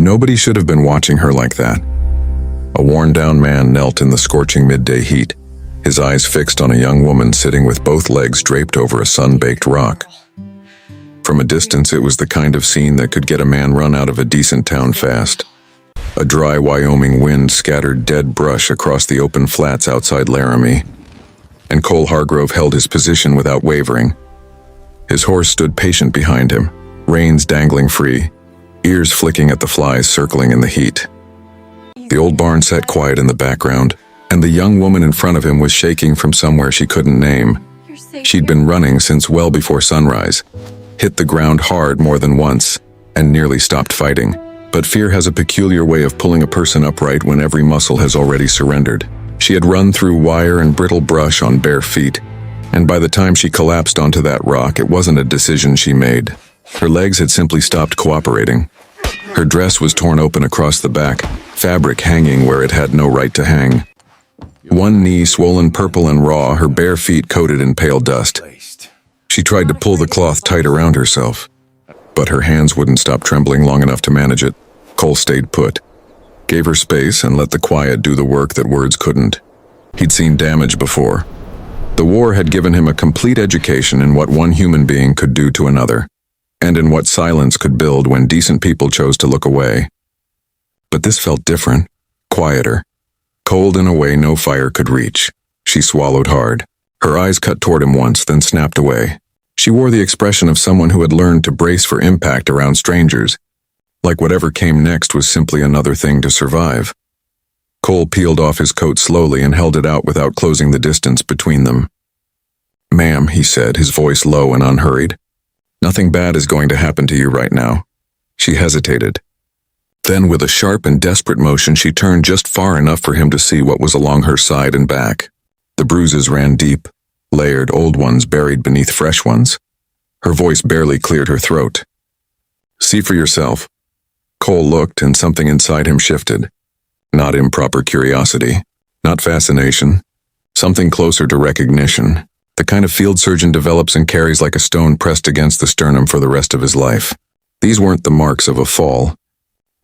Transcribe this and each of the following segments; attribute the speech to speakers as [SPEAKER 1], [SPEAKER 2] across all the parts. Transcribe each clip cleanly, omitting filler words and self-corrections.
[SPEAKER 1] Nobody should have been watching her like that. A worn-down man knelt in the scorching midday heat, his eyes fixed on a young woman sitting with both legs draped over a sun-baked rock. From a distance, it was the kind of scene that could get a man run out of a decent town fast. A dry Wyoming wind scattered dead brush across the open flats outside Laramie, and Cole Hargrove held his position without wavering. His horse stood patient behind him, reins dangling free, ears flicking at the flies circling in the heat. The old barn sat quiet in the background, and the young woman in front of him was shaking from somewhere she couldn't name. She'd been running since well before sunrise, hit the ground hard more than once, and nearly stopped fighting. But fear has a peculiar way of pulling a person upright when every muscle has already surrendered. She had run through wire and brittle brush on bare feet, and by the time she collapsed onto that rock, it wasn't a decision she made. Her legs had simply stopped cooperating. Her dress was torn open across the back, fabric hanging where it had no right to hang. One knee swollen purple and raw, her bare feet coated in pale dust. She tried to pull the cloth tight around herself, but her hands wouldn't stop trembling long enough to manage it. Cole stayed put, gave her space, and let the quiet do the work that words couldn't. He'd seen damage before. The war had given him a complete education in what one human being could do to another, and in what silence could build when decent people chose to look away. But this felt different, quieter, cold in a way no fire could reach. She swallowed hard. Her eyes cut toward him once, then snapped away. She wore the expression of someone who had learned to brace for impact around strangers, like whatever came next was simply another thing to survive. Cole peeled off his coat slowly and held it out without closing the distance between them. "Ma'am," he said, his voice low and unhurried. "Nothing bad is going to happen to you right now." She hesitated. Then, with a sharp and desperate motion, she turned just far enough for him to see what was along her side and back. The bruises ran deep, layered, old ones buried beneath fresh ones. Her voice barely cleared her throat. "See for yourself." Cole looked, and something inside him shifted. Not improper curiosity, not fascination, something closer to recognition, the kind a field surgeon develops and carries like a stone pressed against the sternum for the rest of his life. These weren't the marks of a fall.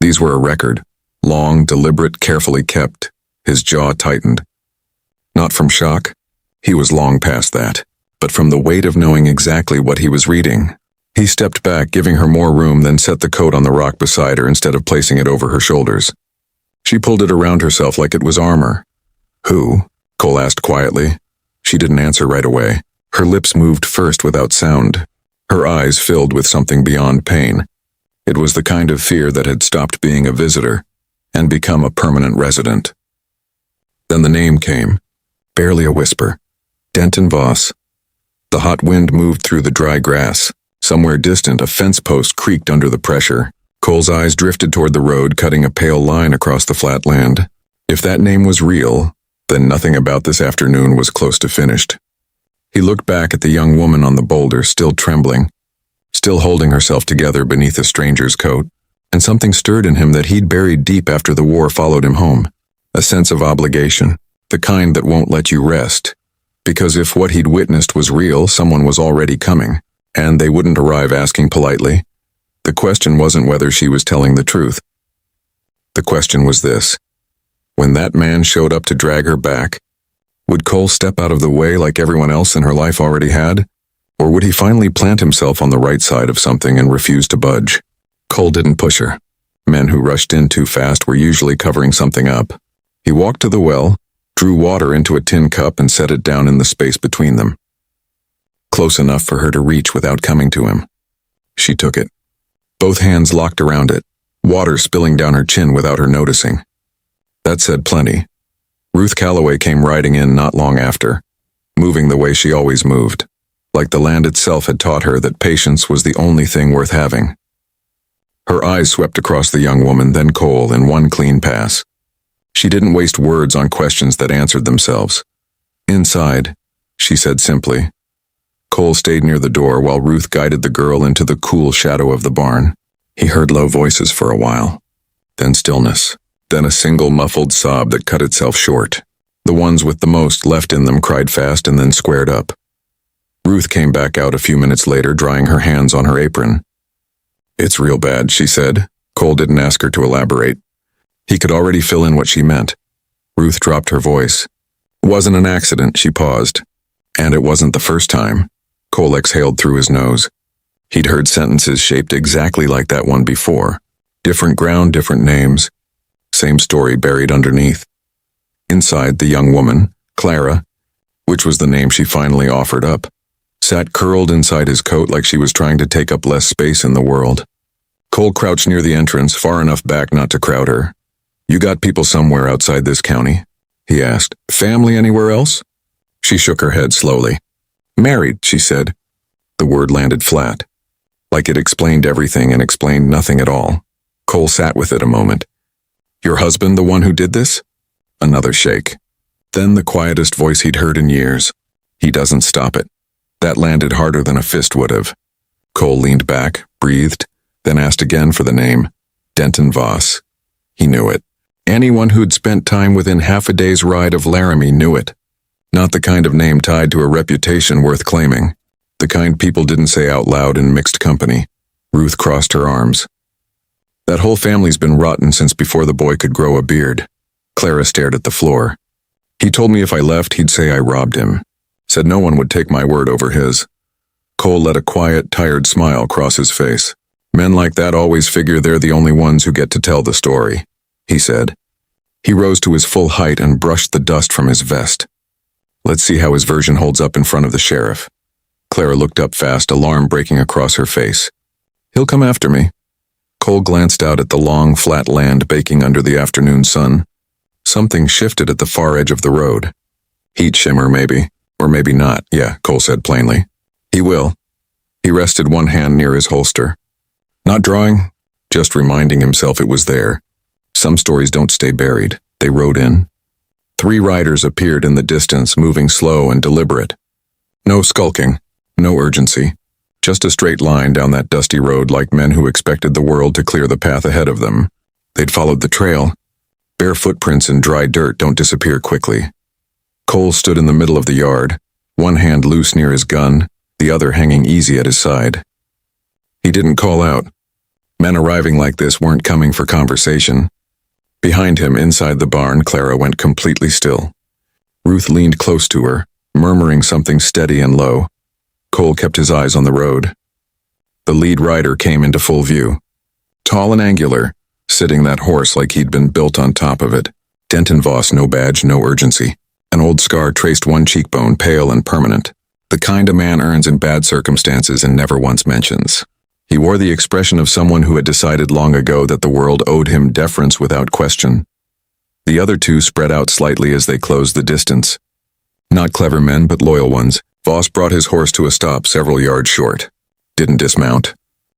[SPEAKER 1] These were a record, long, deliberate, carefully kept. His jaw tightened. Not from shock. He was long past that, but from the weight of knowing exactly what he was reading. He stepped back, giving her more room, then set the coat on the rock beside her instead of placing it over her shoulders. She pulled it around herself like it was armor. "Who?" Cole asked quietly. She didn't answer right away. Her lips moved first without sound. Her eyes filled with something beyond pain. It was the kind of fear that had stopped being a visitor and become a permanent resident. Then the name came, barely a whisper. Denton Voss. The hot wind moved through the dry grass. Somewhere distant, a fence post creaked under the pressure. Cole's eyes drifted toward the road, cutting a pale line across the flat land. If that name was real, then nothing about this afternoon was close to finished. He looked back at the young woman on the boulder, still trembling, still holding herself together beneath a stranger's coat, and something stirred in him that he'd buried deep after the war followed him home. A sense of obligation, the kind that won't let you rest. Because if what he'd witnessed was real, someone was already coming, and they wouldn't arrive asking politely. The question wasn't whether she was telling the truth. The question was this: when that man showed up to drag her back, would Cole step out of the way like everyone else in her life already had? Or would he finally plant himself on the right side of something and refuse to budge? Cole didn't push her. Men who rushed in too fast were usually covering something up. He walked to the well, drew water into a tin cup and set it down in the space between them. Close enough for her to reach without coming to him. She took it. Both hands locked around it, water spilling down her chin without her noticing. That said plenty. Ruth Calloway came riding in not long after, moving the way she always moved, like the land itself had taught her that patience was the only thing worth having. Her eyes swept across the young woman, then Cole, in one clean pass. She didn't waste words on questions that answered themselves. "Inside," she said simply. Cole stayed near the door while Ruth guided the girl into the cool shadow of the barn. He heard low voices for a while, then stillness, then a single muffled sob that cut itself short. The ones with the most left in them cried fast and then squared up. Ruth came back out a few minutes later, drying her hands on her apron. "It's real bad," she said. Cole Cole didn't ask her to elaborate. He could already fill in what she meant. Ruth dropped her voice. It wasn't an accident, she paused. And it wasn't the first time. Cole exhaled through his nose. He'd heard sentences shaped exactly like that one before. Different ground, different names. Same story buried underneath. Inside, the young woman, Clara, which was the name she finally offered up, sat curled inside his coat like she was trying to take up less space in the world. Cole crouched near the entrance, far enough back not to crowd her. "You got people somewhere outside this county?" he asked. "Family anywhere else?" She shook her head slowly. "Married," she said. The word landed flat, like it explained everything and explained nothing at all. Cole sat with it a moment. "Your husband the one who did this?" Another shake. Then the quietest voice he'd heard in years. "He doesn't stop it." That landed harder than a fist would have. Cole leaned back, breathed, then asked again for the name. Denton Voss. He knew it. Anyone who'd spent time within half a day's ride of Laramie knew it. Not the kind of name tied to a reputation worth claiming. The kind people didn't say out loud in mixed company. Ruth crossed her arms. "That whole family's been rotten since before the boy could grow a beard." Clara stared at the floor. "He told me if I left, he'd say I robbed him. Said no one would take my word over his." Cole let a quiet, tired smile cross his face. "Men like that always figure they're the only ones who get to tell the story," he said. He rose to his full height and brushed the dust from his vest. "Let's see how his version holds up in front of the sheriff." Clara looked up fast, alarm breaking across her face. "He'll come after me." Cole glanced out at the long, flat land baking under the afternoon sun. Something shifted at the far edge of the road. Heat shimmer, maybe. Or maybe not, yeah, Cole said plainly. "He will." He rested one hand near his holster. Not drawing, just reminding himself it was there. Some stories don't stay buried, they rode in. 3 riders appeared in the distance, moving slow and deliberate. No skulking, no urgency. Just a straight line down that dusty road like men who expected the world to clear the path ahead of them. They'd followed the trail. Bare footprints in dry dirt don't disappear quickly. Cole stood in the middle of the yard, one hand loose near his gun, the other hanging easy at his side. He didn't call out. Men arriving like this weren't coming for conversation. Behind him, inside the barn, Clara went completely still. Ruth leaned close to her, murmuring something steady and low. Cole kept his eyes on the road. The lead rider came into full view. Tall and angular, sitting that horse like he'd been built on top of it. Denton Voss, no badge, no urgency. An old scar traced one cheekbone, pale and permanent. The kind a man earns in bad circumstances and never once mentions. He wore the expression of someone who had decided long ago that the world owed him deference without question. The other 2 spread out slightly as they closed the distance. Not clever men, but loyal ones. Voss brought his horse to a stop several yards short. Didn't dismount.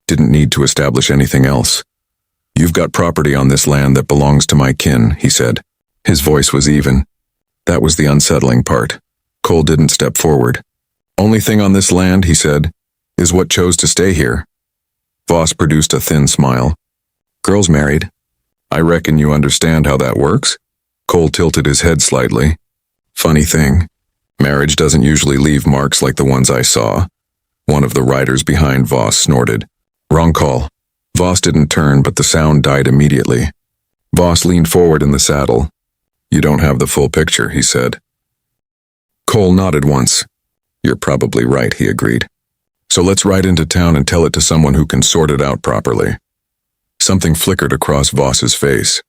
[SPEAKER 1] Didn't need to establish anything else. "You've got property on this land that belongs to my kin," he said. His voice was even. That was the unsettling part. Cole didn't step forward. "Only thing on this land," he said, "is what chose to stay here." Voss produced a thin smile. "Girl's married. I reckon you understand how that works?" Cole tilted his head slightly. "Funny thing. Marriage doesn't usually leave marks like the ones I saw." One of the riders behind Voss snorted. "Wrong call." Voss didn't turn, but the sound died immediately. Voss leaned forward in the saddle. "You don't have the full picture," he said. Cole nodded once. "You're probably right," he agreed. "So let's ride into town and tell it to someone who can sort it out properly." Something flickered across Voss's face.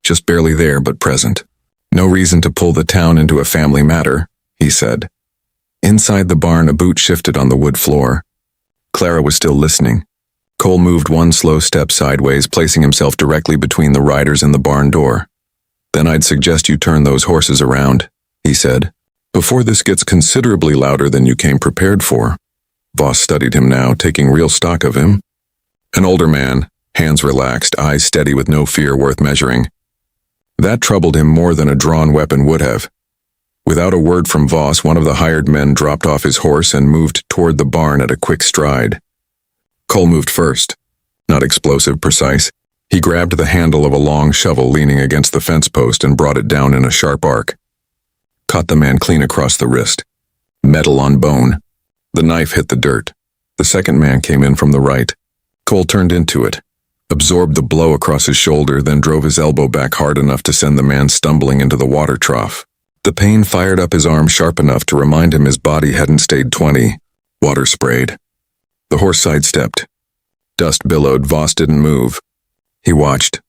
[SPEAKER 1] Just barely there, but present. "No reason to pull the town into a family matter," he said. Inside the barn, a boot shifted on the wood floor. Clara was still listening. Cole moved one slow step sideways, placing himself directly between the riders and the barn door. "Then I'd suggest you turn those horses around," he said, "before this gets considerably louder than you came prepared for." Voss studied him now, taking real stock of him. An older man, hands relaxed, eyes steady with no fear worth measuring. That troubled him more than a drawn weapon would have. Without a word from Voss, one of the hired men dropped off his horse and moved toward the barn at a quick stride. Cole moved first. Not explosive, precise. He grabbed the handle of a long shovel leaning against the fence post and brought it down in a sharp arc. Caught the man clean across the wrist. Metal on bone. The knife hit the dirt. The second man came in from the right. Cole turned into it. absorbed the blow across his shoulder, then drove his elbow back hard enough to send the man stumbling into the water trough. The pain fired up his arm sharp enough to remind him his body hadn't stayed 20. Water sprayed. The horse sidestepped. Dust billowed. Voss didn't move. He watched.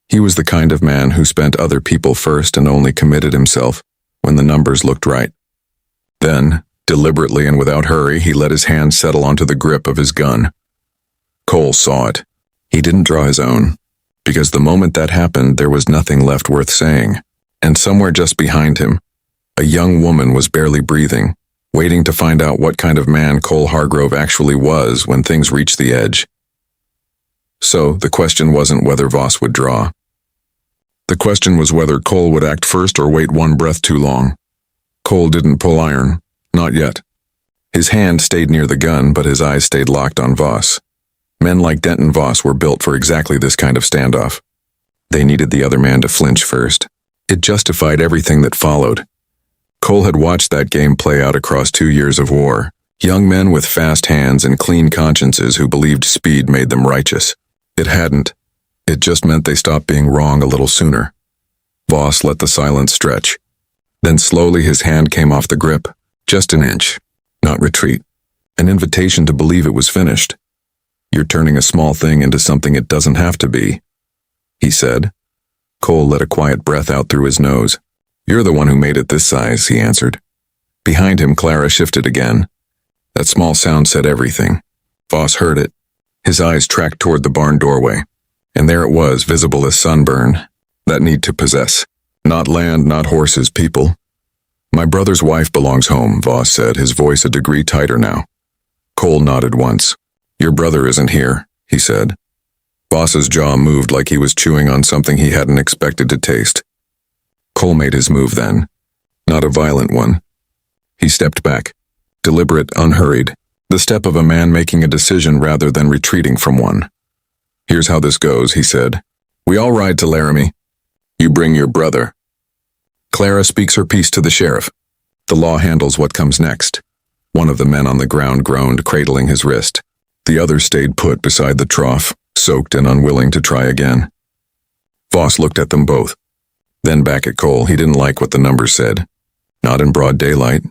[SPEAKER 1] He was the kind of man who spent other people first and only committed himself when the numbers looked right. Then, deliberately and without hurry, he let his hand settle onto the grip of his gun. Cole saw it. He didn't draw his own, because the moment that happened, there was nothing left worth saying. And somewhere just behind him, a young woman was barely breathing, waiting to find out what kind of man Cole Hargrove actually was when things reached the edge. So, the question wasn't whether Voss would draw. The question was whether Cole would act first or wait one breath too long. Cole didn't pull iron, not yet. His hand stayed near the gun, but his eyes stayed locked on Voss. Men like Denton Voss were built for exactly this kind of standoff. They needed the other man to flinch first. It justified everything that followed. Cole had watched that game play out across 2 years of war. Young men with fast hands and clean consciences who believed speed made them righteous. It hadn't. It just meant they stopped being wrong a little sooner. Voss let the silence stretch. Then slowly his hand came off the grip. Just an inch. Not retreat. An invitation to believe it was finished. "You're turning a small thing into something it doesn't have to be," he said. Cole let a quiet breath out through his nose. "You're the one who made it this size," he answered. Behind him, Clara shifted again. That small sound said everything. Voss heard it. His eyes tracked toward the barn doorway. And there it was, visible as sunburn. That need to possess. Not land, not horses, people. "My brother's wife belongs home," Voss said, his voice a degree tighter now. Cole nodded once. "Your brother isn't here," he said. Voss's jaw moved like he was chewing on something he hadn't expected to taste. Cole made his move then. Not a violent one. He stepped back. Deliberate, unhurried. The step of a man making a decision rather than retreating from one. "Here's how this goes," he said. "We all ride to Laramie. You bring your brother. Clara speaks her piece to the sheriff. The law handles what comes next." One of the men on the ground groaned, cradling his wrist. The other stayed put beside the trough, soaked and unwilling to try again. Voss looked at them both. Then back at Cole. He didn't like what the numbers said. Not in broad daylight.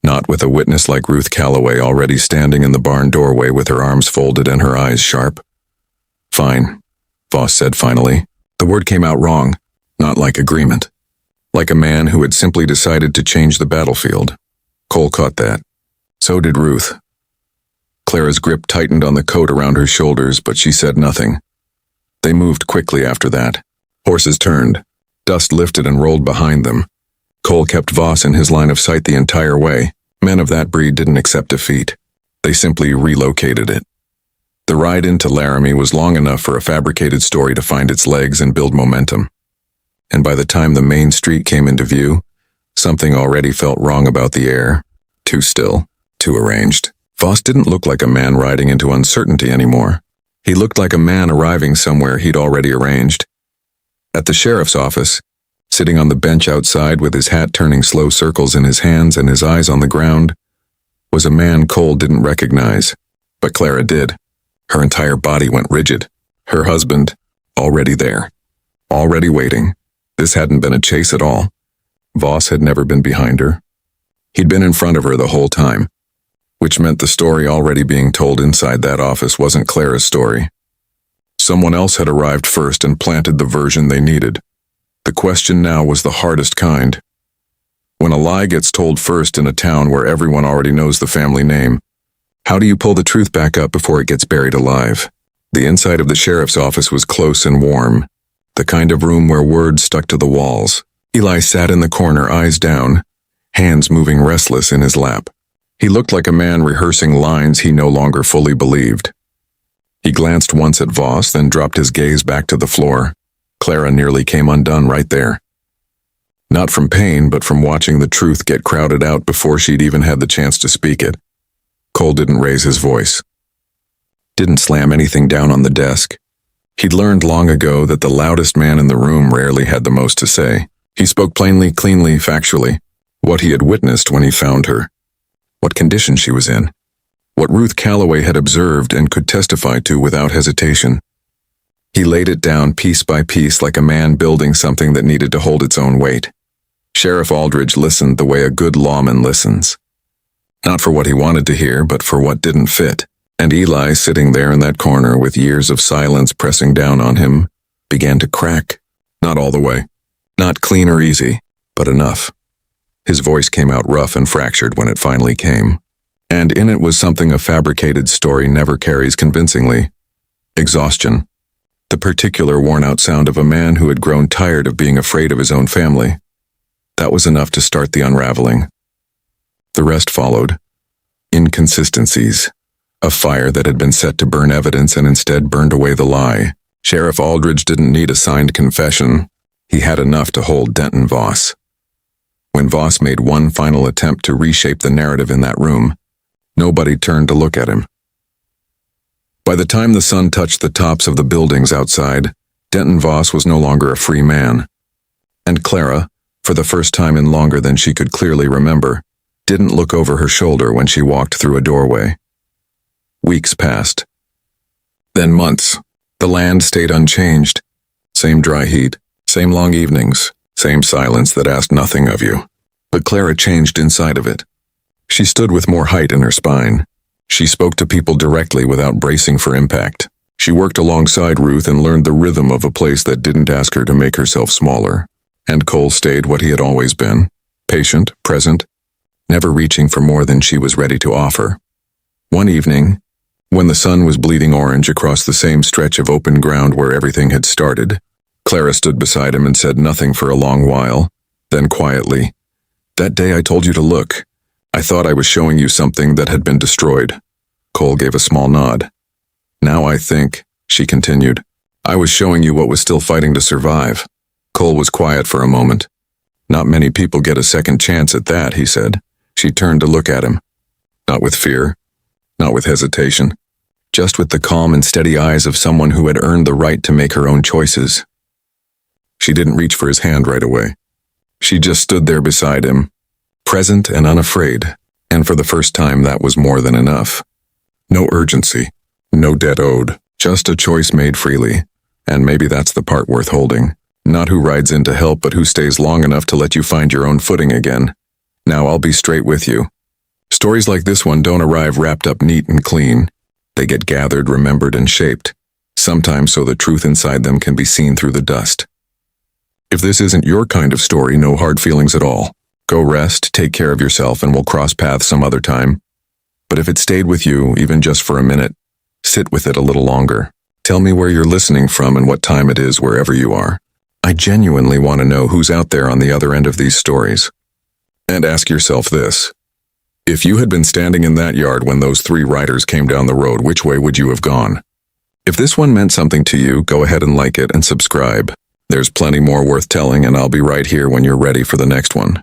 [SPEAKER 1] Not with a witness like Ruth Calloway already standing in the barn doorway with her arms folded and her eyes sharp. "Fine," Voss said finally. The word came out wrong. Not like agreement. Like a man who had simply decided to change the battlefield. Cole caught that. So did Ruth. Clara's grip tightened on the coat around her shoulders, but she said nothing. They moved quickly after that. Horses turned. Dust lifted and rolled behind them. Cole kept Voss in his line of sight the entire way. Men of that breed didn't accept defeat. They simply relocated it. The ride into Laramie was long enough for a fabricated story to find its legs and build momentum. And by the time the main street came into view, something already felt wrong about the air. Too still, too arranged. Voss didn't look like a man riding into uncertainty anymore. He looked like a man arriving somewhere he'd already arranged. At the sheriff's office, sitting on the bench outside with his hat turning slow circles in his hands and his eyes on the ground, was a man Cole didn't recognize. But Clara did. Her entire body went rigid. Her husband, already there. Already waiting. This hadn't been a chase at all. Voss had never been behind her. He'd been in front of her the whole time, which meant the story already being told inside that office wasn't Clara's story. Someone else had arrived first and planted the version they needed. The question now was the hardest kind. When a lie gets told first in a town where everyone already knows the family name, how do you pull the truth back up before it gets buried alive? The inside of the sheriff's office was close and warm, the kind of room where words stuck to the walls. Eli sat in the corner, eyes down, hands moving restless in his lap. He looked like a man rehearsing lines he no longer fully believed. He glanced once at Voss, then dropped his gaze back to the floor. Clara nearly came undone right there. Not from pain, but from watching the truth get crowded out before she'd even had the chance to speak it. Cole didn't raise his voice. Didn't slam anything down on the desk. He'd learned long ago that the loudest man in the room rarely had the most to say. He spoke plainly, cleanly, factually. What he had witnessed when he found her. What condition she was in. What Ruth Calloway had observed and could testify to without hesitation. He laid it down piece by piece like a man building something that needed to hold its own weight. Sheriff Aldridge listened the way a good lawman listens. Not for what he wanted to hear, but for what didn't fit. And Eli, sitting there in that corner with years of silence pressing down on him, began to crack. Not all the way. Not clean or easy, but enough. His voice came out rough and fractured when it finally came. And in it was something a fabricated story never carries convincingly. Exhaustion. The particular worn-out sound of a man who had grown tired of being afraid of his own family. That was enough to start the unraveling. The rest followed. Inconsistencies. A fire that had been set to burn evidence and instead burned away the lie. Sheriff Aldridge didn't need a signed confession. He had enough to hold Denton Voss. When Voss made one final attempt to reshape the narrative in that room, nobody turned to look at him. By the time the sun touched the tops of the buildings outside, Denton Voss was no longer a free man. And Clara, for the first time in longer than she could clearly remember, didn't look over her shoulder when she walked through a doorway. Weeks passed. Then months. The land stayed unchanged. Same dry heat, same long evenings, same silence that asked nothing of you. But Clara changed inside of it. She stood with more height in her spine. She spoke to people directly without bracing for impact. She worked alongside Ruth and learned the rhythm of a place that didn't ask her to make herself smaller. And Cole stayed what he had always been, patient, present, never reaching for more than she was ready to offer. One evening, when the sun was bleeding orange across the same stretch of open ground where everything had started, Clara stood beside him and said nothing for a long while, then quietly, "That day I told you to look. I thought I was showing you something that had been destroyed." Cole gave a small nod. "Now I think," she continued, "I was showing you what was still fighting to survive." Cole was quiet for a moment. "Not many people get a second chance at that," he said. She turned to look at him. Not with fear, not with hesitation, just with the calm and steady eyes of someone who had earned the right to make her own choices. She didn't reach for his hand right away. She just stood there beside him, present and unafraid, and for the first time that was more than enough. No urgency, no debt owed, just a choice made freely, and maybe that's the part worth holding. Not who rides in to help, but who stays long enough to let you find your own footing again. Now I'll be straight with you. Stories like this one don't arrive wrapped up neat and clean. They get gathered, remembered, and shaped, sometimes so the truth inside them can be seen through the dust. If this isn't your kind of story, no hard feelings at all. Go rest, take care of yourself, and we'll cross paths some other time. But if it stayed with you, even just for a minute, sit with it a little longer. Tell me where you're listening from and what time it is wherever you are. I genuinely want to know who's out there on the other end of these stories. And ask yourself this. If you had been standing in that yard when those 3 riders came down the road, which way would you have gone? If this one meant something to you, go ahead and like it and subscribe. There's plenty more worth telling, and I'll be right here when you're ready for the next one.